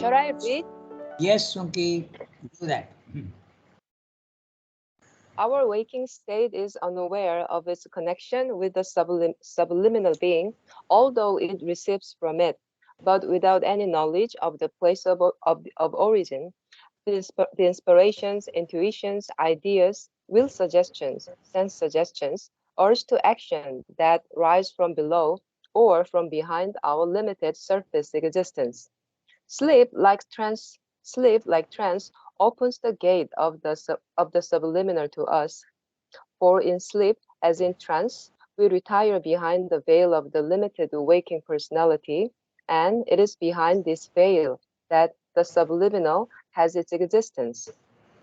Shall I read? Yes, Sunki, do that. Our waking state is unaware of its connection with the subliminal being, although it receives from it, but without any knowledge of the place of origin. The inspirations, intuitions, ideas, will suggestions, sense suggestions, urge to action that rise from below or from behind our limited surface existence. Sleep, like trance, opens the gate of the subliminal to us. For in sleep, as in trance, we retire behind the veil of the limited waking personality, and it is behind this veil that the subliminal has its existence.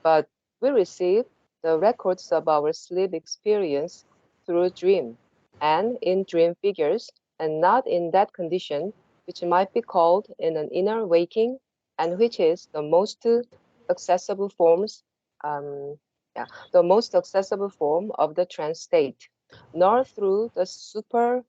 But we receive the records of our sleep experience through dream, and in dream figures, and not in that condition which might be called in an inner waking, and which is the most accessible forms, um, the most accessible form of the trance state, nor through the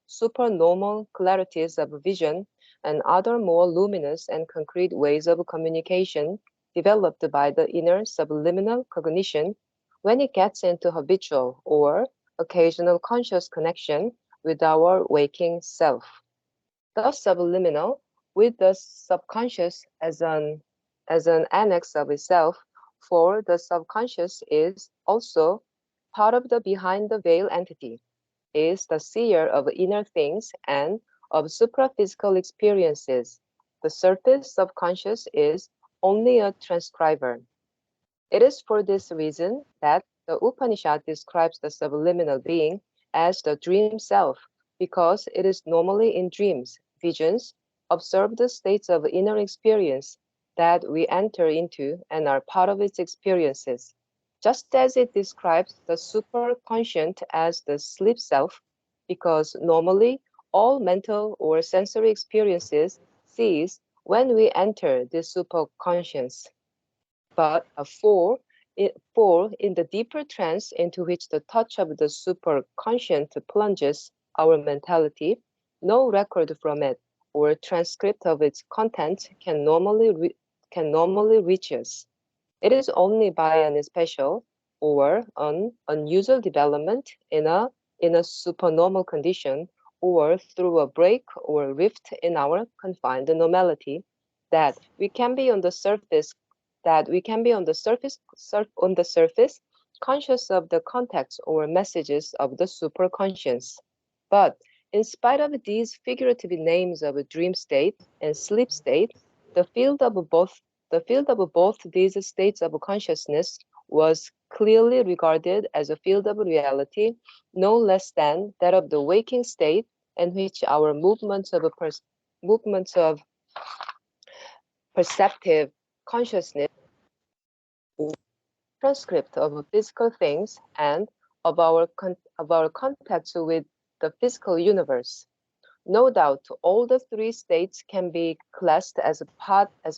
supernormal clarities of vision and other more luminous and concrete ways of communication developed by the inner subliminal cognition when it gets into habitual or occasional conscious connection with our waking self. The subliminal, with the subconscious as an annex of itself, for the subconscious is also part of the behind the veil entity, is the seer of inner things and of supraphysical experiences. The surface subconscious is only a transcriber. It is for this reason that the Upanishad describes the subliminal being as the dream self, because it is normally in dreams, visions, observed states of inner experience that we enter into and are part of its experiences. Just as it describes the superconscient as the sleep self, because normally all mental or sensory experiences cease when we enter this superconscious. But for in the deeper trance into which the touch of the superconscient plunges our mentality, no record from it or transcript of its content can normally reach us. It is only by an special or an unusual development in a supernormal condition or through a break or rift in our confined normality that we can be on the surface on the surface conscious of the contacts or messages of the superconscious. But in spite of these figurative names of a dream state and sleep state, the field of both the field of both these states of consciousness was clearly regarded as a field of reality no less than that of the waking state, in which our movements of perceptive consciousness, transcript of physical things, and of our contacts with the physical universe. No doubt, all the three states can be classed as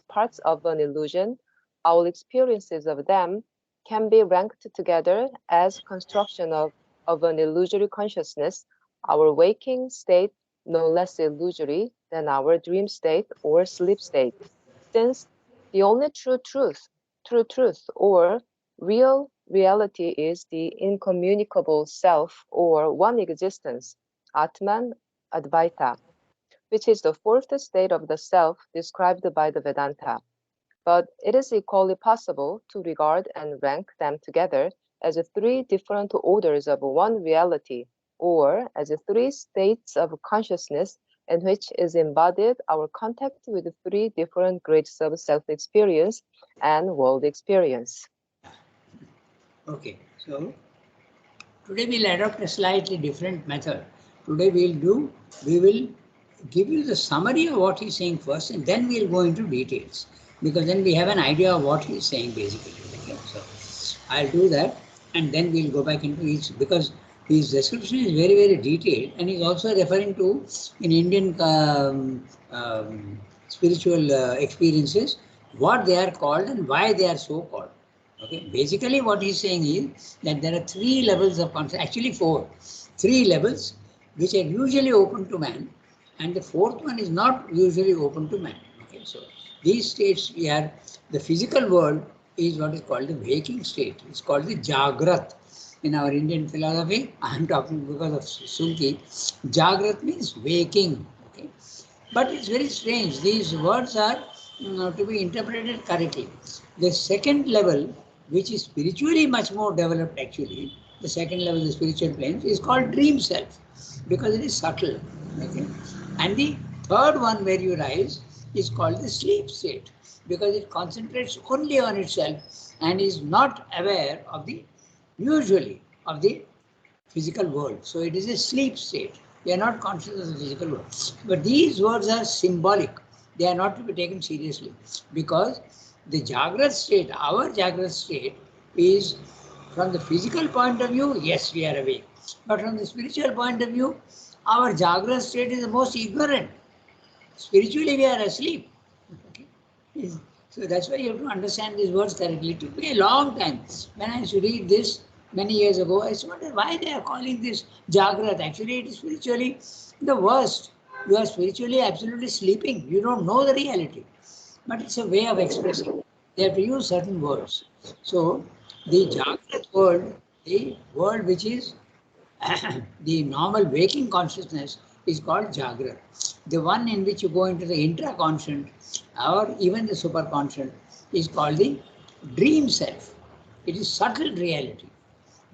parts of an illusion. Our experiences of them can be ranked together as construction of an illusory consciousness, our waking state no less illusory than our dream state or sleep state, since the only true truth, or real reality is the incommunicable self or one existence, Atman Advaita, which is the fourth state of the self described by the Vedanta. But it is equally possible to regard and rank them together as three different orders of one reality, or as three states of consciousness in which is embodied our contact with three different grades of self-experience and world experience. Okay, so today we'll adopt a slightly different method. Today we will give you the summary of what he's saying first, and then we'll go into details, because then we have an idea of what he's saying basically. Okay, so I'll do that, and then we'll go back into each, because his description is very, very detailed, and he's also referring to in Indian spiritual experiences what they are called and why they are so called. Okay, basically what he's saying is that there are three levels of consciousness, actually four, three levels which are usually open to man, and the fourth one is not usually open to man. Okay, so these states we are, the physical world is what is called the waking state. It's called the Jagrat. In our Indian philosophy, I am talking because of Sunki. Jagrat means waking. Okay, but it's very strange. These words are to be interpreted correctly. The second level, which is spiritually much more developed actually, the second level, the spiritual plane, is called dream self because it is subtle. Okay? And the third one where you rise is called the sleep state because it concentrates only on itself and is not aware of the, usually, of the physical world. So it is a sleep state. They are not conscious of the physical world. But these words are symbolic. They are not to be taken seriously because the Jagrat state, our Jagrat state, is from the physical point of view, yes, we are awake. But from the spiritual point of view, our Jagrat state is the most ignorant. Spiritually, we are asleep. Okay? So that's why you have to understand these words correctly. It took me a long time. When I used to read this many years ago, I wondered why they are calling this Jagrat. Actually, it is spiritually the worst. You are spiritually absolutely sleeping. You don't know the reality. But it's a way of expressing. They have to use certain words. So the Jagrat world, the world which is the normal waking consciousness is called Jagrat. The one in which you go into the intraconscient or even the superconscient is called the dream self. It is subtle reality.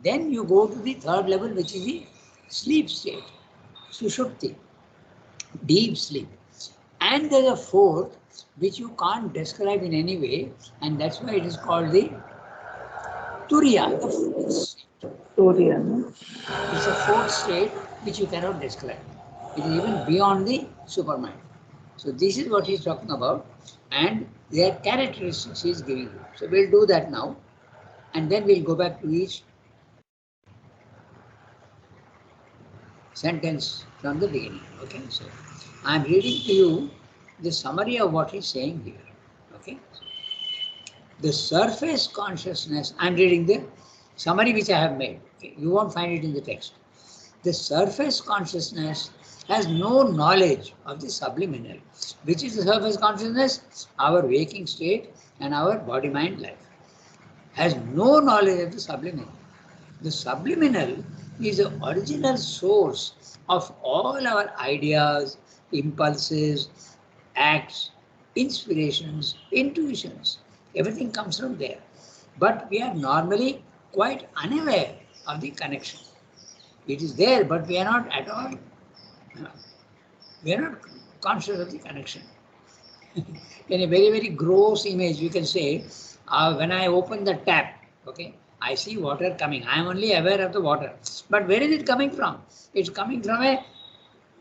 Then you go to the third level, which is the sleep state, Sushupti, deep sleep. And there's a fourth, which you can't describe in any way, and that's why it is called the Turiya, the fourth state. Turiya, no? It's a fourth state which you cannot describe. It is even beyond the supermind. So this is what he's talking about, and their characteristics he's giving you. So we'll do that now, and then we'll go back to each sentence from the beginning. Okay, so I'm reading to you the summary of what he's saying here. Okay, the surface consciousness, I'm reading the summary which I have made. Okay? You won't find it in the text. The surface consciousness has no knowledge of the subliminal. Which is the surface consciousness? Our waking state and our body-mind life. Has no knowledge of the subliminal. The subliminal is the original source of all our ideas, impulses, acts, inspirations, intuitions. Everything comes from there. But we are normally quite unaware of the connection. It is there, but we are not at all, we are not conscious of the connection. In a very, very gross image, we can say, when I open the tap, okay, I see water coming. I am only aware of the water. But where is it coming from? It's coming from a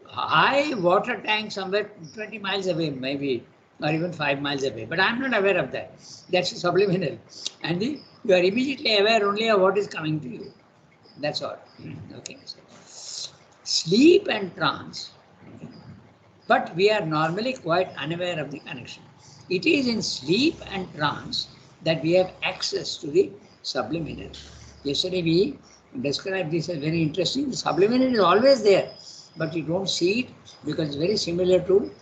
high water tank somewhere 20 miles away, maybe, or even 5 miles away. But I am not aware of that. That's subliminal. And you are immediately aware only of what is coming to you. That's all. Okay. So, sleep and trance. Okay. But we are normally quite unaware of the connection. It is in sleep and trance that we have access to the subliminal. Yesterday we described this as very interesting. The subliminal is always there, but you don't see it because it's very similar to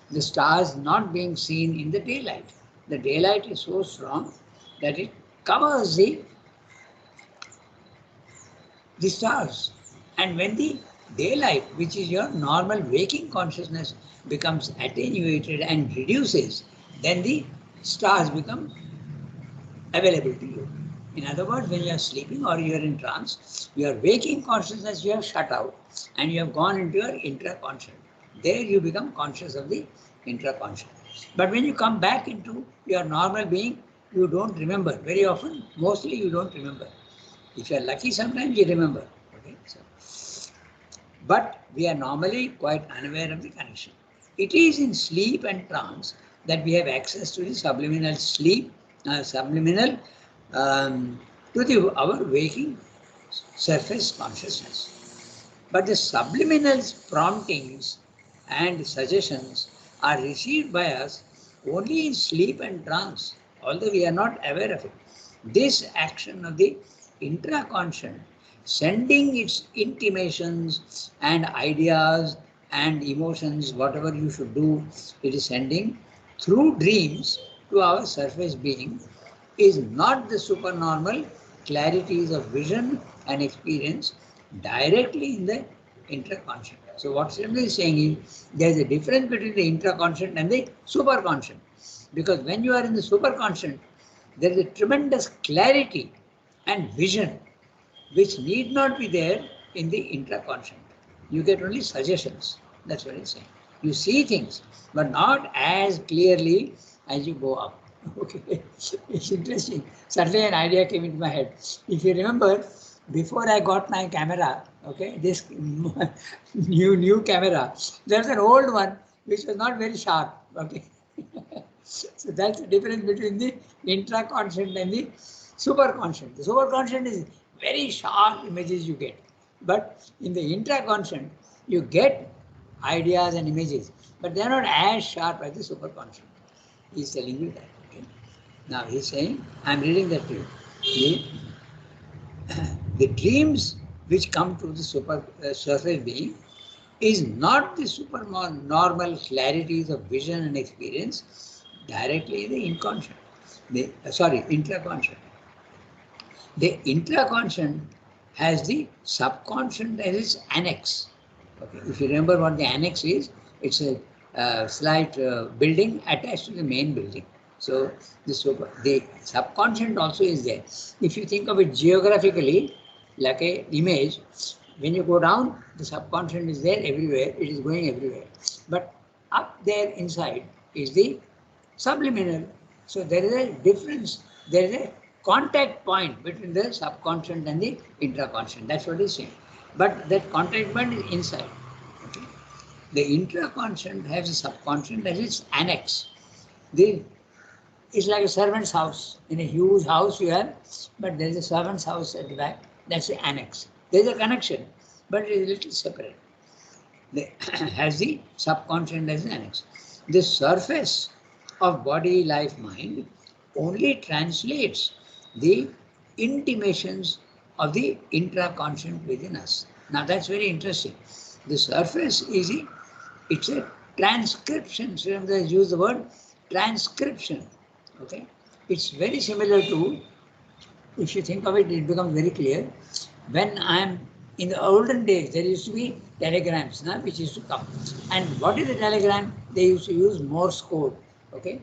the stars not being seen in the daylight. The daylight is so strong that it covers the stars. And when the daylight, which is your normal waking consciousness, becomes attenuated and reduces, then the stars become available to you. In other words, when you are sleeping or you are in trance, your waking consciousness you have shut out and you have gone into your intraconscious. There you become conscious of the intraconscious. But when you come back into your normal being, you don't remember. Very often, mostly you don't remember. If you are lucky, sometimes you remember. Okay? So, but we are normally quite unaware of the connection. It is in sleep and trance that we have access to the subliminal sleep, subliminal to our waking surface consciousness. But the subliminal promptings and suggestions are received by us only in sleep and trance, although we are not aware of it. This action of the intraconscious, sending its intimations and ideas and emotions, whatever you should do, it is sending through dreams to our surface being is not the supernormal clarities of vision and experience directly in the intraconscious. So what Srimati is saying is there is a difference between the intraconscious and the superconscious. Because when you are in the superconscious, there is a tremendous clarity and vision which need not be there in the intraconscious. You get only suggestions. That's what he's saying. You see things, but not as clearly as you go up. Okay, it's interesting. Suddenly an idea came into my head. If you remember, before I got my camera, okay, this new camera, there's an old one which was not very sharp. Okay, so that's the difference between the intraconscious and the superconscious. The superconscious is very sharp images you get, but in the intraconscious you get ideas and images, but they are not as sharp as the superconscious. He's telling you that. Okay? Now he's saying, I'm reading that to you. The dreams which come to the surface being is not the supernormal clarities of vision and experience directly in the inconscient. Intraconscious. The intraconscious has the subconscious as its annex. Okay. If you remember what the annex is, it's a slight building attached to the main building. So the subconscious also is there. If you think of it geographically, like an image, when you go down, the subconscious is there everywhere. It is going everywhere. But up there inside is the subliminal. So there is a difference. There is a contact point between the subconscious and the intraconscious. That's what he's saying. But that contact point is inside. Okay. The intraconscious has a subconscious as its annex. It's like a servant's house. In a huge house you have, but there is a servant's house at the back. That's the annex. There is a connection, but it is a little separate. Has the subconscious as an annex. The surface of body, life, mind only translates the intimations of the intraconscious within us. Now that's very interesting. The surface is it's a transcription. Remember, I use the word transcription. Okay, it's very similar to, if you think of it, it becomes very clear. When I'm in the olden days, there used to be telegrams, which used to come. And what is the telegram? They used to use Morse code. Okay,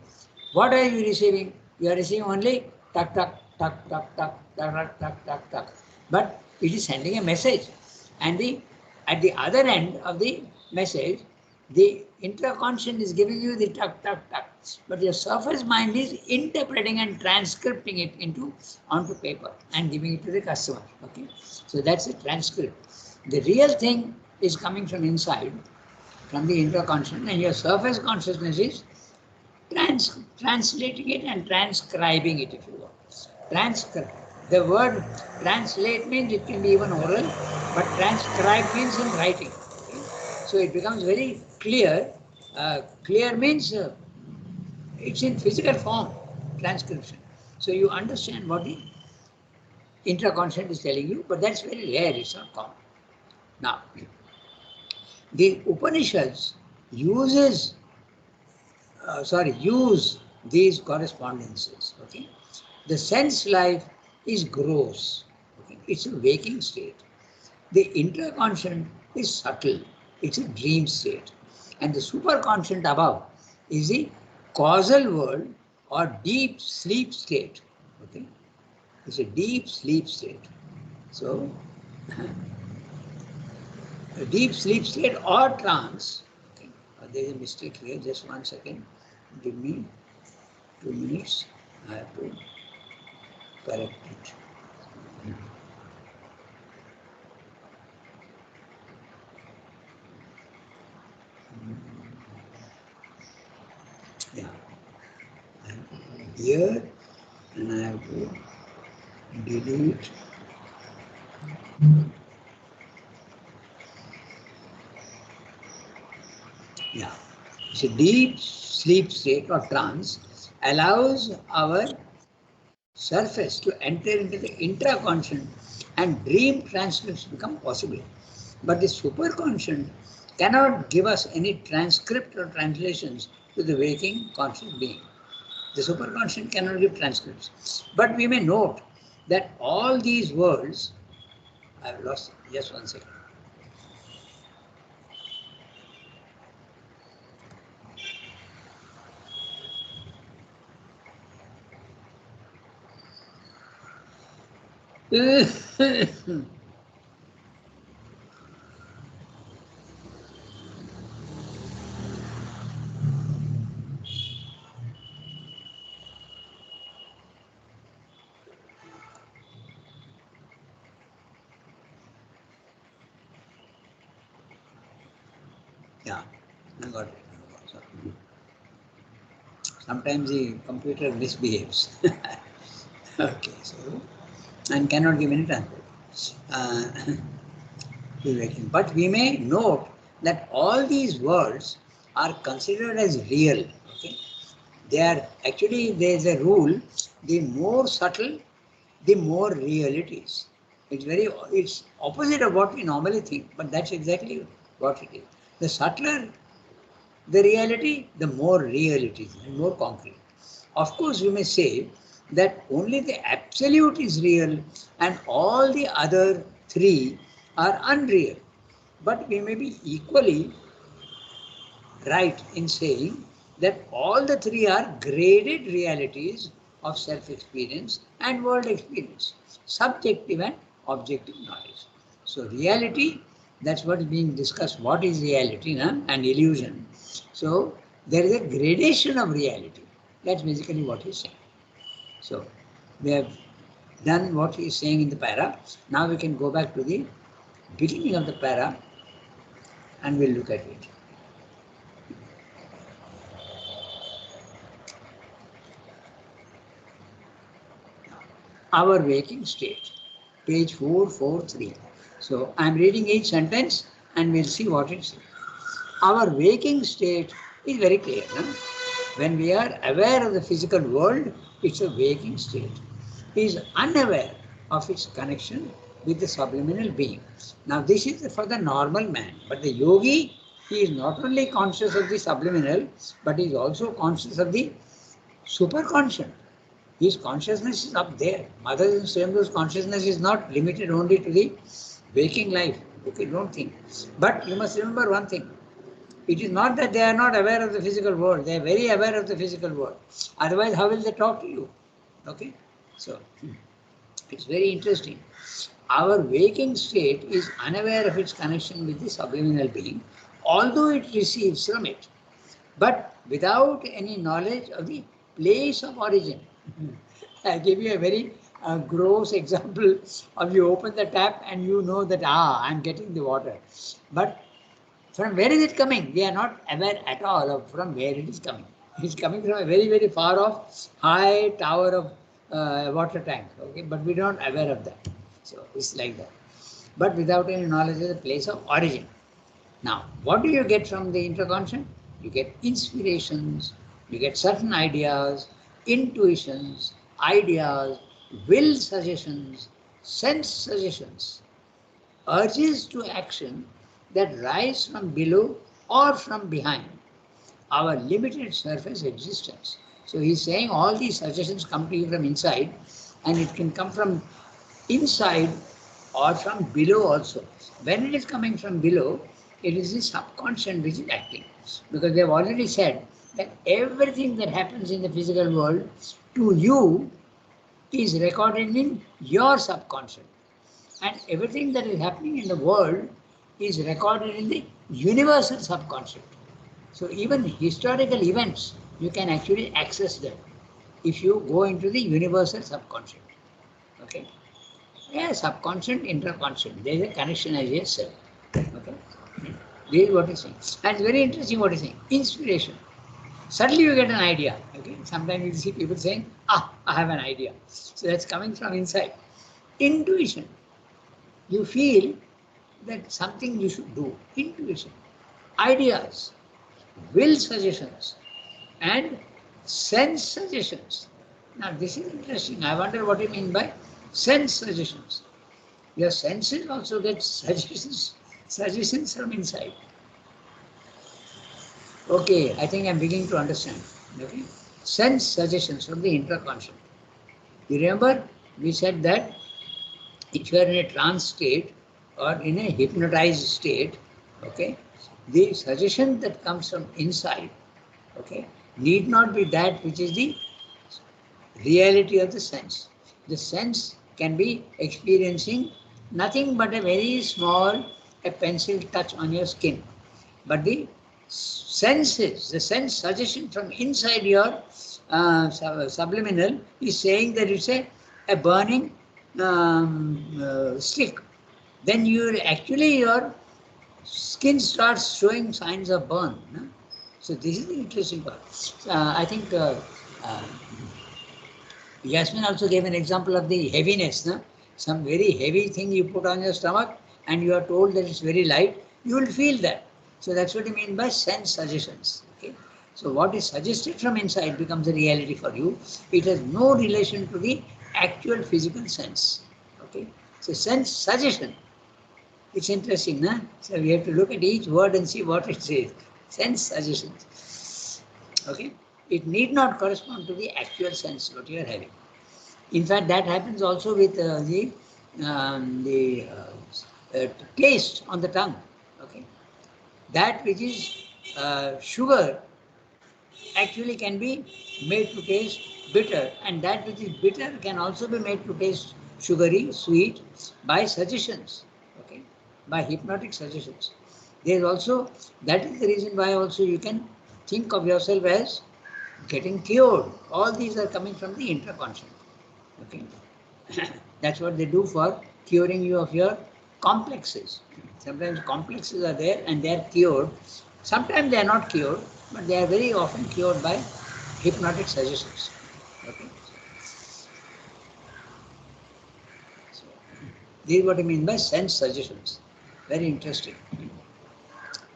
what are you receiving? You are receiving only tuck, tuck, tuck, tuck, tuck, tuck, tuck, tuck, tuck, tuck. But it is sending a message. And at the other end of the message, the intraconscious is giving you the tuck, tuck, tuck. But your surface mind is interpreting and transcripting it onto paper and giving it to the customer. Okay, so that's a transcript. The real thing is coming from inside, from the intraconscious, and your surface consciousness is translating it and transcribing it, if you will. The word translate means it can be even oral, but transcribe means in writing. Okay? So it becomes very clear. Clear means it's in physical form, transcription. So you understand what the intraconscious is telling you, but that's very rare, it's not common. Now, the Upanishads use these correspondences. Okay, the sense life is gross. Okay? It's a waking state. The intraconscious is subtle. It's a dream state, and the superconscious above is the causal world or deep sleep state. Okay, it's a deep sleep state. So, a deep sleep state or trance. Okay. There is a mistake here. Just 1 second. Give me 2 minutes. I have to correct it. Yeah. I have to come here and I have to delete. Yeah. So deep sleep state or trance allows our surface to enter into the intraconscious and dream transcripts become possible. But the superconscious cannot give us any transcript or translations to the waking conscious being. The superconscious cannot give transcripts. But we may note that all these worlds, I've lost just 1 second. Yeah, I got it. Sometimes the computer misbehaves. Okay, so, and cannot give any transcript. But we may note that all these words are considered as real. Okay, they are actually, there is a rule: the more subtle, the more real it is. It's opposite of what we normally think, but that's exactly what it is. The subtler the reality, the more real it is and more concrete. Of course, we may say that only the absolute is real and all the other three are unreal. But we may be equally right in saying that all the three are graded realities of self-experience and world experience, subjective and objective knowledge. So reality, that's what is being discussed. What is reality, and illusion? So there is a gradation of reality. That's basically what he's saying. So we have done what he is saying in the para. Now we can go back to the beginning of the para and we'll look at it. Our waking state, page 443. So I'm reading each sentence and we'll see what it says. Our waking state is very clear. When we are aware of the physical world, it's a waking state. He is unaware of its connection with the subliminal being. Now this is for the normal man, but the yogi, he is not only conscious of the subliminal, but he is also conscious of the superconscious. His consciousness is up there. Mother and Swayambhu's consciousness is not limited only to the waking life. Okay, don't think. But you must remember one thing. It is not that they are not aware of the physical world. They are very aware of the physical world. Otherwise, how will they talk to you? Okay? So, it's very interesting. Our waking state is unaware of its connection with the subliminal being, although it receives from it, but without any knowledge of the place of origin. I give you a very gross example of you open the tap and you know that, I'm getting the water. But from where is it coming? We are not aware at all of from where it is coming. It is coming from a very, very far off, high tower of water tank. Okay, but we are not aware of that. So it's like that. But without any knowledge of the place of origin. Now, what do you get from the interconscious? You get inspirations, you get certain ideas, intuitions, ideas, will suggestions, sense suggestions, urges to action that rise from below or from behind our limited surface existence. So he's saying all these suggestions come to you from inside, and it can come from inside or from below also. When it is coming from below, it is the subconscious which is acting. Because we have already said that everything that happens in the physical world to you is recorded in your subconscious. And everything that is happening in the world is recorded in the universal subconscious. So even historical events, you can actually access them if you go into the universal subconscious. Okay? Yeah, subconscious, interconscious. There is a connection as you said. Okay? This is what he's saying. And it's very interesting what he's saying. Inspiration. Suddenly you get an idea. Okay? Sometimes you see people saying, I have an idea. So that's coming from inside. Intuition. You feel that something you should do. Intuition. Ideas. Will suggestions. And sense suggestions. Now this is interesting. I wonder what you mean by sense suggestions. Your senses also get suggestions from inside. Okay, I think I'm beginning to understand. Okay, sense suggestions from the intraconscious. You remember we said that if you are in a trance state or in a hypnotized state, okay, the suggestion that comes from inside, okay, need not be that which is the reality of the sense. The sense can be experiencing nothing but a very small, a pencil touch on your skin. But the senses, the sense suggestion from inside your subliminal is saying that it's a burning stick. Then you actually, your skin starts showing signs of burn. No? So this is the interesting part. I think uh, Yasmin also gave an example of the heaviness. No? Some very heavy thing you put on your stomach and you are told that it's very light, you will feel that. So that's what I mean by sense suggestions. Okay? So what is suggested from inside becomes a reality for you. It has no relation to the actual physical sense. Okay? So sense suggestion. It's interesting, no? So we have to look at each word and see what it says. Sense suggestions. Okay? It need not correspond to the actual sense what you are having. In fact, that happens also with the taste on the tongue. Okay, that which is sugar actually can be made to taste bitter, and that which is bitter can also be made to taste sugary, sweet by suggestions. Okay, by hypnotic suggestions. There is also, that is the reason why also you can think of yourself as getting cured. All these are coming from the intraconscious. Okay. That's what they do for curing you of your complexes. Sometimes complexes are there and they are cured. Sometimes they are not cured, but they are very often cured by hypnotic suggestions. Okay. So, this is what I mean by sense suggestions. Very interesting.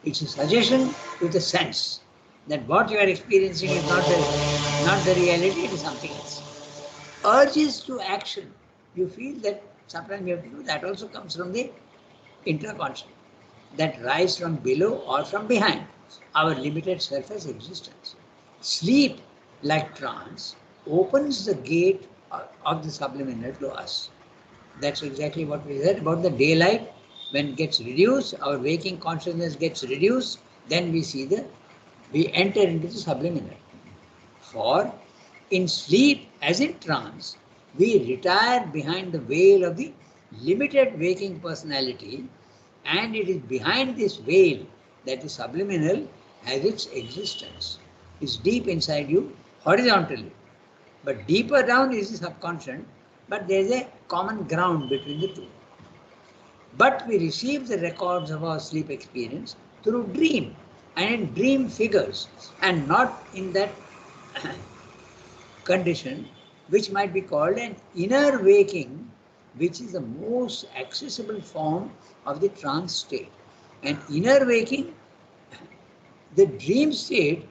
It's a suggestion with a sense that what you are experiencing is not the reality, it is something else. Urges to action. You feel that sometimes you have to do that also comes from the intraconscious that rise from below or from behind our limited surface existence. Sleep, like trance, opens the gate of the subliminal to us. That's exactly what we said about the daylight. When it gets reduced, our waking consciousness gets reduced, then we enter into the subliminal. For in sleep, as in trance, we retire behind the veil of the limited waking personality, and it is behind this veil that the subliminal has its existence. It's deep inside you horizontally, but deeper down is the subconscious, but there is a common ground between the two. But we receive the records of our sleep experience through dream and in dream figures, and not in that condition which might be called an inner waking, which is the most accessible form of the trance state. An inner waking, the dream state,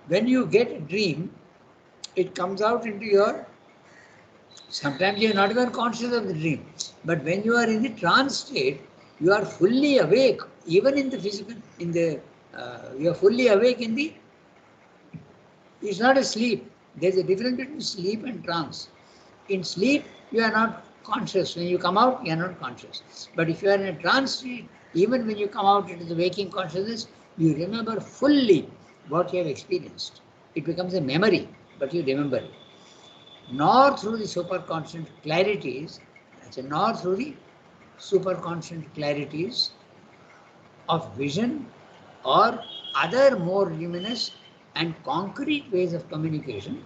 when you get a dream, it comes out into your, sometimes you are not even conscious of the dream, but when you are in the trance state, you are fully awake, even in the physical, you are fully awake in the, it's not a sleep. There's a difference between sleep and trance. In sleep, you are not conscious. When you come out, you are not conscious. But if you are in a trance state, even when you come out into the waking consciousness, you remember fully what you have experienced. It becomes a memory, but you remember it. Nor through the superconscious clarities, nor through the superconscious clarities of vision or other more luminous and concrete ways of communication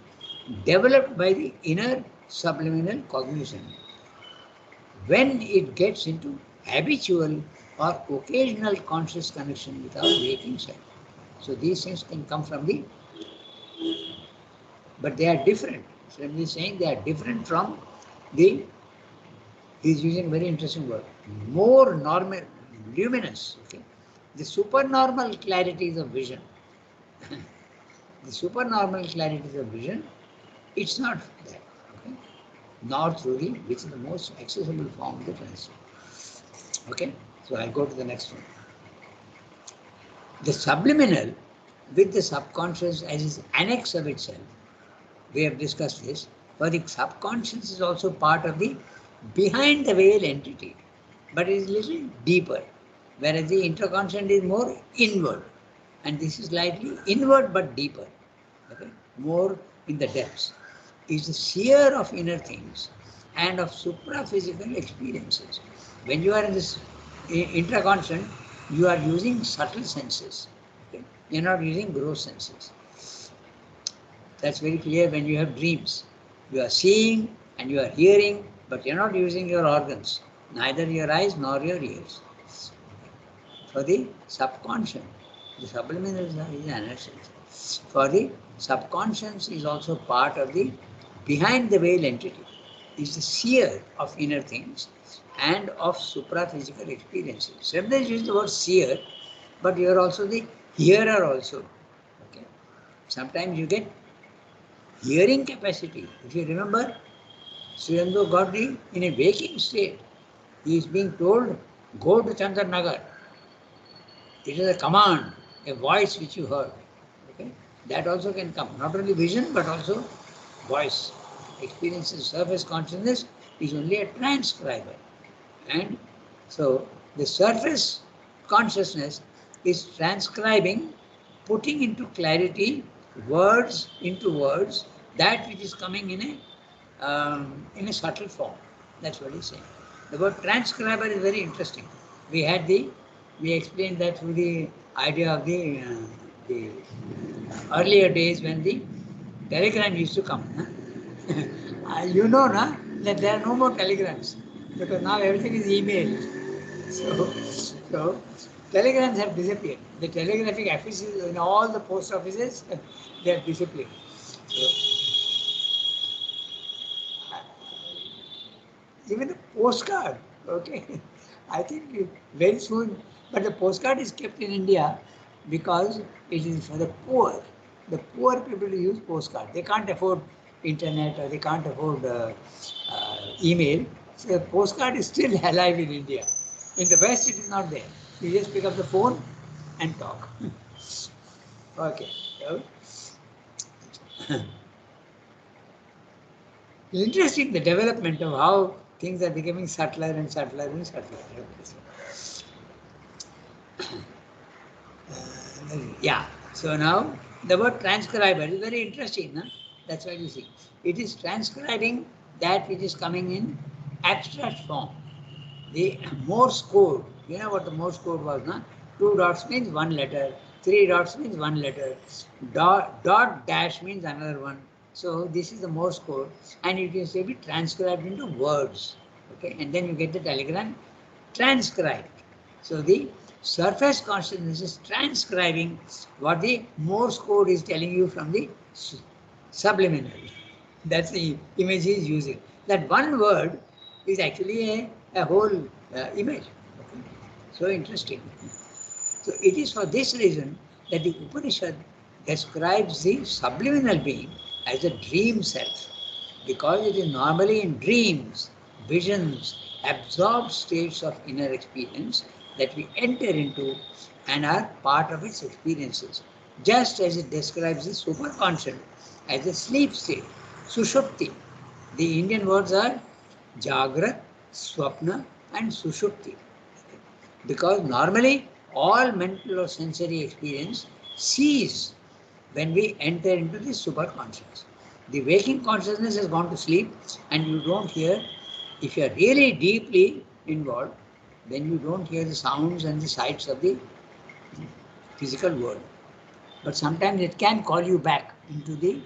developed by the inner subliminal cognition. When it gets into habitual or occasional conscious connection with our waking self. So these things can come from the, but they are different. So I'm saying they are different from the, he's using a very interesting word, more normal, luminous, okay? The supernormal clarities of vision. The supernormal clarities of vision, it's not that, okay? Nor through the, which is the most accessible form of the transfer. Okay, so I go to the next one. The subliminal with the subconscious as its annex of itself. We have discussed this. For the subconscious is also part of the behind the veil entity, but it is little deeper, whereas the intraconscious is more inward, and this is slightly inward but deeper, okay? More in the depths. Is the seer of inner things and of supra-physical experiences. When you are in this intraconscious, you are using subtle senses. Okay? You are not using gross senses. That's very clear when you have dreams. You are seeing and you are hearing, but you are not using your organs, neither your eyes nor your ears. For the subconscious, the subliminal is another sense. For the subconscious is also part of the behind the veil entity, is the seer of inner things and of supra-physical experiences. Sometimes use the word seer, but you are also the hearer also. Okay. Sometimes you get hearing capacity. If you remember, Srirando got in a waking state. He is being told, go to Chandranagar. It is a command, a voice which you heard. Okay? That also can come. Not only vision, but also voice. Experiences, surface consciousness is only a transcriber. And so the surface consciousness is transcribing, putting into clarity, words into words, that which is coming in a subtle form. That's what he's saying. The word transcriber is very interesting. We explained that through the idea of the earlier days when the telegram used to come. You know, that there are no more telegrams because now everything is email. So telegrams have disappeared. The telegraphic offices in all the post offices, they have disappeared. So, even the postcard, okay. I think very soon, but the postcard is kept in India because it is for the poor. The poor people use postcard. They can't afford internet or they can't afford email. So the postcard is still alive in India. In the West, it is not there. You just pick up the phone and talk. Okay. So, interesting the development of how things are becoming subtler and subtler and subtler. Yeah. So now the word transcriber is very interesting. That's why you see. It is transcribing that which is coming in abstract form. The Morse code, you know what the Morse code was, no? 2 dots means one letter, 3 dots means one letter, dot dash means another one. So this is the Morse code, and it is to be transcribed into words. Okay, and then you get the telegram transcribed. So the surface consciousness is transcribing what the Morse code is telling you from the subliminal. That's the image he is using. That one word is actually a whole image. Okay. So interesting. So it is for this reason that the Upanishad describes the subliminal being as a dream self, because it is normally in dreams, visions, absorbed states of inner experience that we enter into and are part of its experiences, just as it describes the superconscious as a sleep state, sushupti. The Indian words are Jagrat, Swapna and Sushupti. Because normally all mental or sensory experience cease when we enter into the superconscious. The waking consciousness has gone to sleep and you don't hear, if you are really deeply involved, then you don't hear the sounds and the sights of the physical world. But sometimes it can call you back into the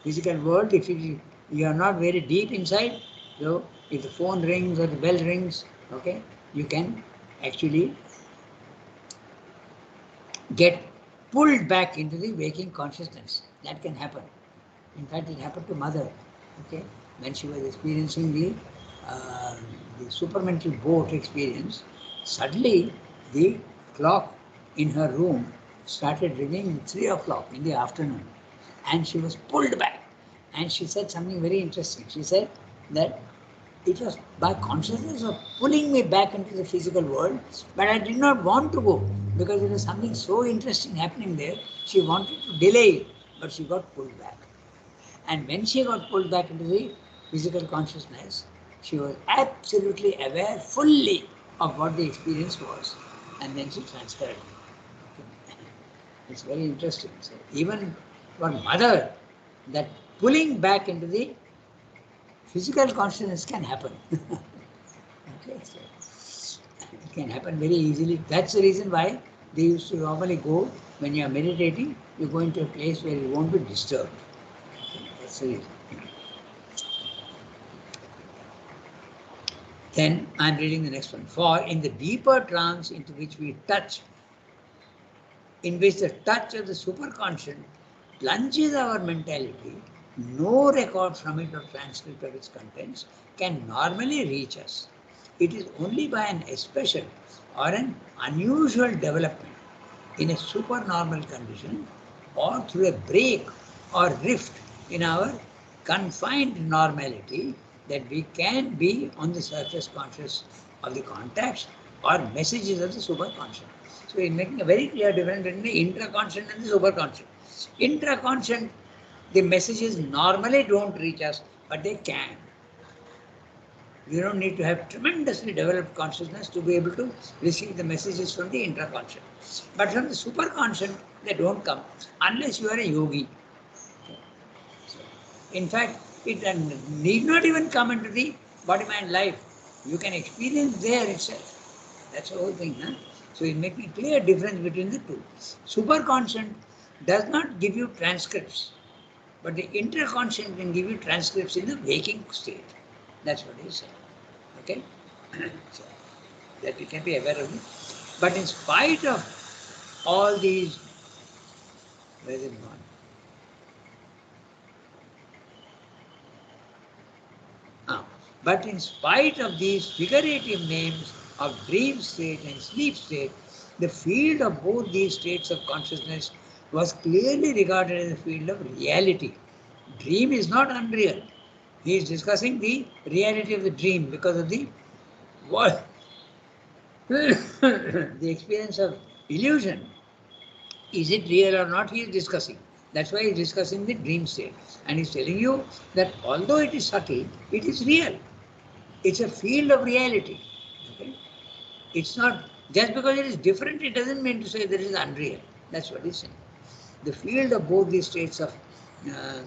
physical world if you are not very deep inside. So if the phone rings or the bell rings, okay, you can actually get pulled back into the waking consciousness. That can happen. In fact, it happened to Mother, okay, when she was experiencing the supermental boat experience. Suddenly, the clock in her room started ringing at 3 o'clock in the afternoon, and she was pulled back. And she said something very interesting. She said that it was by consciousness of pulling me back into the physical world, but I did not want to go because there was something so interesting happening there. She wanted to delay it, but she got pulled back. And when she got pulled back into the physical consciousness, she was absolutely aware fully of what the experience was. And then she transferred it. It's very interesting. So even for mother, that pulling back into the physical consciousness can happen. Okay, so it can happen very easily. That's the reason why they used to normally go, when you are meditating, you go into a place where you won't be disturbed. Okay, that's the reason. Then I'm reading the next one. For in the deeper trance into which we touch, in which the touch of the superconscious plunges our mentality, no record from it or transcript of its contents can normally reach us. It is only by an especial or an unusual development in a supernormal condition or through a break or rift in our confined normality that we can be on the surface conscious of the contacts or messages of the superconscious. So he's making a very clear difference between the intraconscious and the superconscious. Intraconscious, the messages normally don't reach us, but they can. You don't need to have tremendously developed consciousness to be able to receive the messages from the intraconscious. But from the superconscious, they don't come unless you are a yogi. So, in fact, it need not even come into the body-mind life. You can experience there itself. That's the whole thing. Huh? So it makes a clear difference between the two. Superconscious does not give you transcripts, but the intraconscious can give you transcripts in the waking state. That's what he said. Okay? So that you can be aware of it. But in spite of all these, where is it gone? But in spite of these figurative names of dream state and sleep state, the field of both these states of consciousness was clearly regarded as a field of reality. Dream is not unreal. He is discussing the reality of the dream because of the what the experience of illusion. Is it real or not? He is discussing. That's why he is discussing the dream state. And he is telling you that although it is subtle, it is real. It's a field of reality. Okay? It's not, just because it is different, it doesn't mean to say that it is unreal. That's what he's saying. The field of both these states of yeah,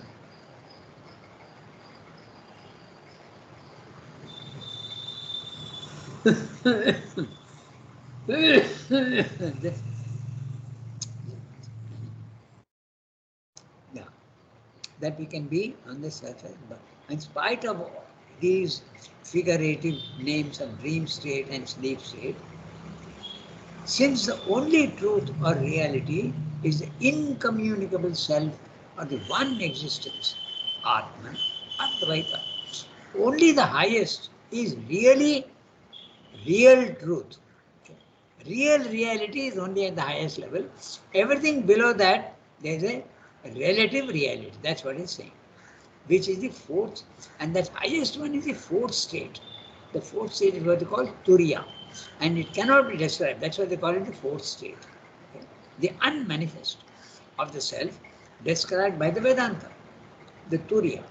that we can be on the surface. But in spite of these figurative names of dream state and sleep state, since the only truth or reality is the incommunicable self or the one existence, Atman, Advaita, only the highest is really real truth. Real reality is only at the highest level. Everything below that, there is a relative reality. That's what he's saying. Which is the fourth, and that highest one is the fourth state. The fourth state is what they call Turiya, and it cannot be described. That's why they call it the fourth state. Okay? The unmanifest of the self, described by the Vedanta, the Turiya.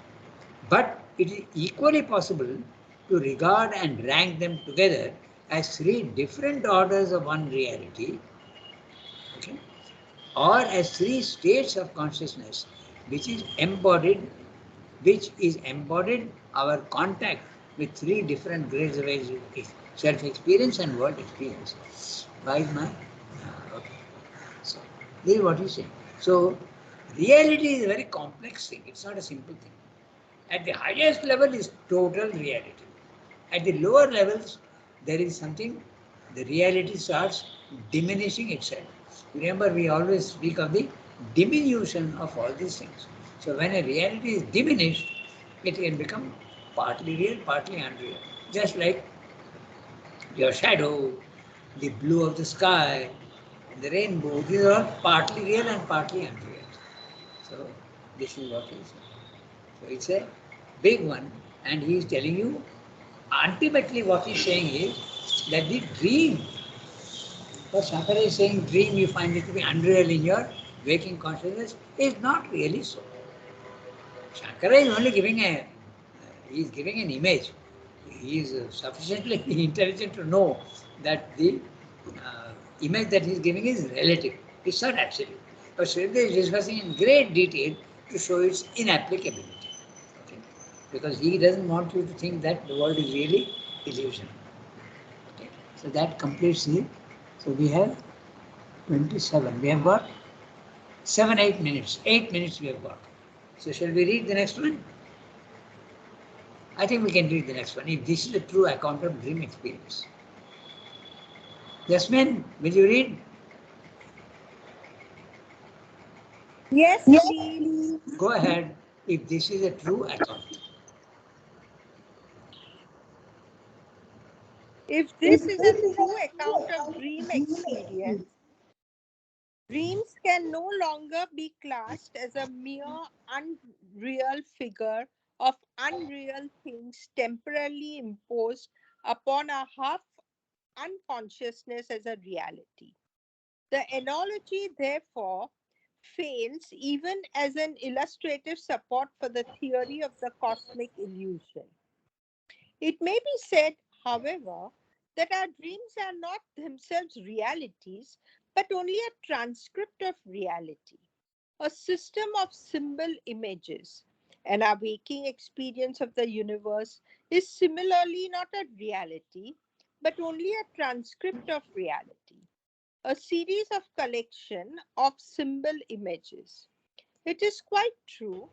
But it is equally possible to regard and rank them together as three different orders of one reality, okay? Or as three states of consciousness, which is embodied our contact with three different grades of self-experience and world experience. Right, man? Okay. So, this is what you say. So, reality is a very complex thing. It's not a simple thing. At the highest level is total reality. At the lower levels, there is something, the reality starts diminishing itself. Remember, we always speak of the diminution of all these things. So when a reality is diminished, it can become partly real, partly unreal. Just like your shadow, the blue of the sky, the rainbow, these are all partly real and partly unreal. So this is what he said. So it's a big one, and he is telling you, ultimately what he's saying is that the dream But Shankara is saying dream you find it to be unreal in your waking consciousness is not really so. Shankara is only giving he is giving an image. He is sufficiently intelligent to know that the image that he is giving is relative. It's not absolute. But Sridhar is discussing in great detail to show its inapplicability. Okay? Because he doesn't want you to think that the world is really illusion. Okay? So that completes it. So we have 27. We have got 7, 8 minutes. 8 minutes we have got. So shall we read the next one? I think we can read the next one. If this is a true account of dream experience. Yasmin, will you read? Yes, please. Go ahead. If this is a true account. If this is a true account of dream experience, dreams can no longer be classed as a mere unreal figure of unreal things temporarily imposed upon our half unconsciousness as a reality. The analogy, therefore, fails even as an illustrative support for the theory of the cosmic illusion. It may be said, however, that our dreams are not themselves realities, but only a transcript of reality, a system of symbol images. And our waking experience of the universe is similarly not a reality, but only a transcript of reality, a series of collection of symbol images. It is quite true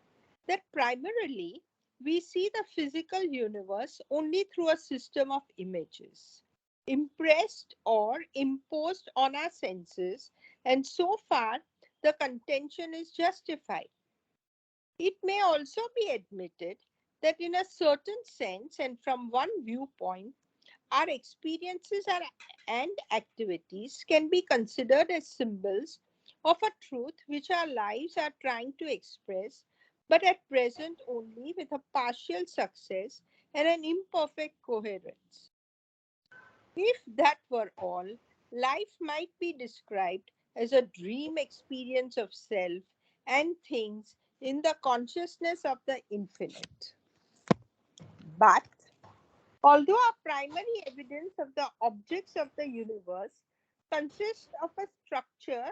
that primarily we see the physical universe only through a system of images, impressed or imposed on our senses, and so far the contention is justified. It may also be admitted that in a certain sense and from one viewpoint, our experiences and activities can be considered as symbols of a truth which our lives are trying to express, but at present only with a partial success and an imperfect coherence. If that were all, life might be described as a dream experience of self and things in the consciousness of the infinite. But although our primary evidence of the objects of the universe consists of a structure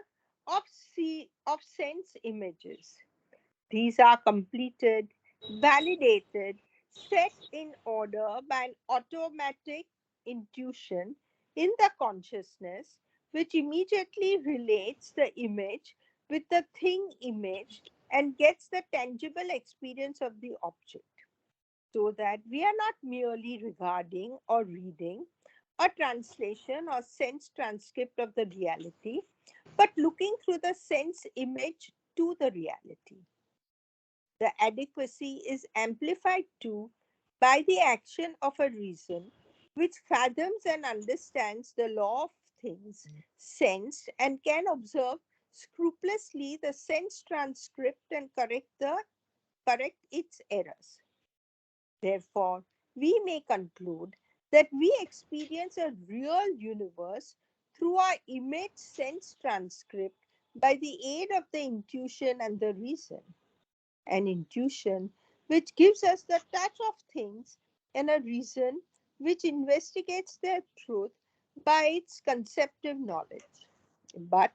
of sense images, these are completed, validated, set in order by an automatic intuition in the consciousness, which immediately relates the image with the thing imaged and gets the tangible experience of the object, so that we are not merely regarding or reading a translation or sense transcript of the reality, but looking through the sense image to the reality. The adequacy is amplified too by the action of a reason which fathoms and understands the law of things sensed and can observe scrupulously the sense transcript and correct its errors. Therefore, we may conclude that we experience a real universe through our image sense transcript by the aid of the intuition and the reason. An intuition which gives us the touch of things, and a reason which investigates their truth by its conceptive knowledge. But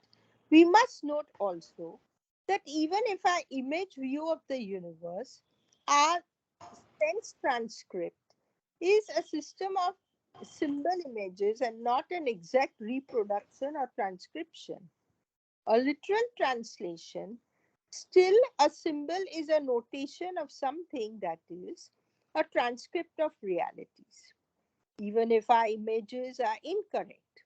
we must note also that even if our image view of the universe, our sense transcript is a system of symbol images and not an exact reproduction or transcription. A literal translation, still a symbol is a notation of something, that is, a transcript of realities. Even if our images are incorrect,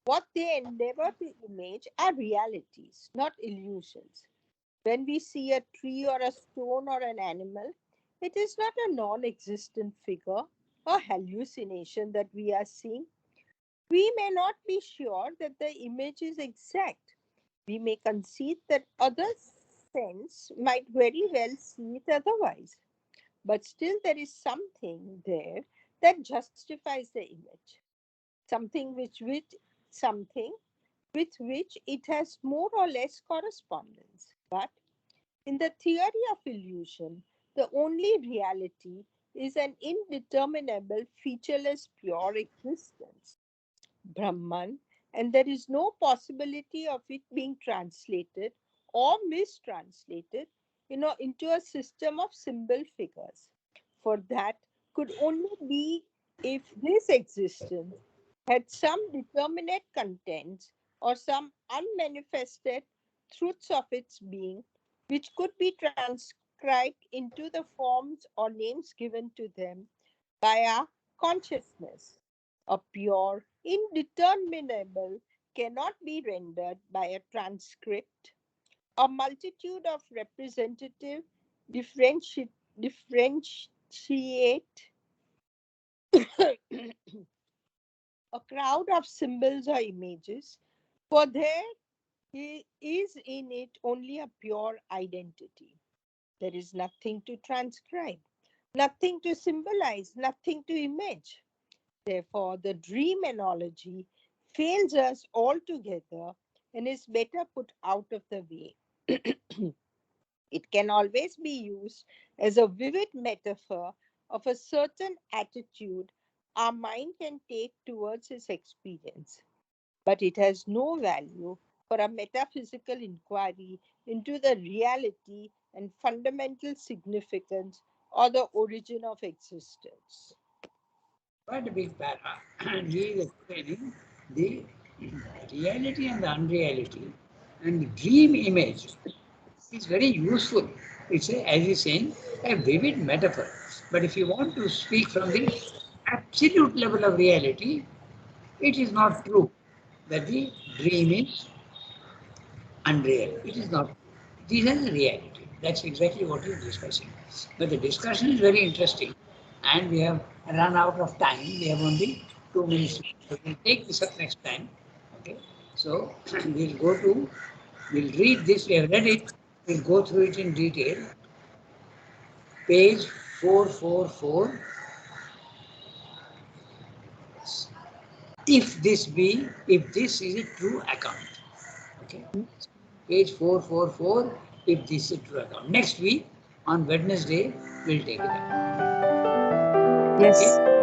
what they endeavor to image are realities, not illusions. When we see a tree or a stone or an animal, it is not a non existent figure or hallucination that we are seeing. We may not be sure that the image is exact. We may concede that other sense might very well see it otherwise. But still, there is something there that justifies the image. Something which something with which it has more or less correspondence. But in the theory of illusion, the only reality is an indeterminable, featureless, pure existence, Brahman, and there is no possibility of it being translated or mistranslated, into a system of symbol figures. For that could only be if this existence had some determinate contents or some unmanifested truths of its being, which could be transcribed into the forms or names given to them by our consciousness. A pure, indeterminable cannot be rendered by a transcript. A multitude of representative differentiate a crowd of symbols or images, for there is in it only a pure identity. There is nothing to transcribe, nothing to symbolize, nothing to image. Therefore, the dream analogy fails us altogether and is better put out of the way. It can always be used as a vivid metaphor of a certain attitude our mind can take towards its experience, but it has no value for a metaphysical inquiry into the reality and fundamental significance or the origin of existence. Quite a big para, and he is explaining the reality and the unreality, and the dream image is very useful. It's, as he's saying, a vivid metaphor. But if you want to speak from the absolute level of reality, it is not true that the dream is unreal. It is not. This is the reality. That's exactly what he's discussing. But the discussion is very interesting, and we have run out of time. We have only 2 minutes. So we'll take this up next time. Okay. So we'll read this. We have read it. We'll go through it in detail. Page 444. If this is a true account. Okay. Page 444, if this is true account. Next week, on Wednesday, we'll take it up. Yes. Okay?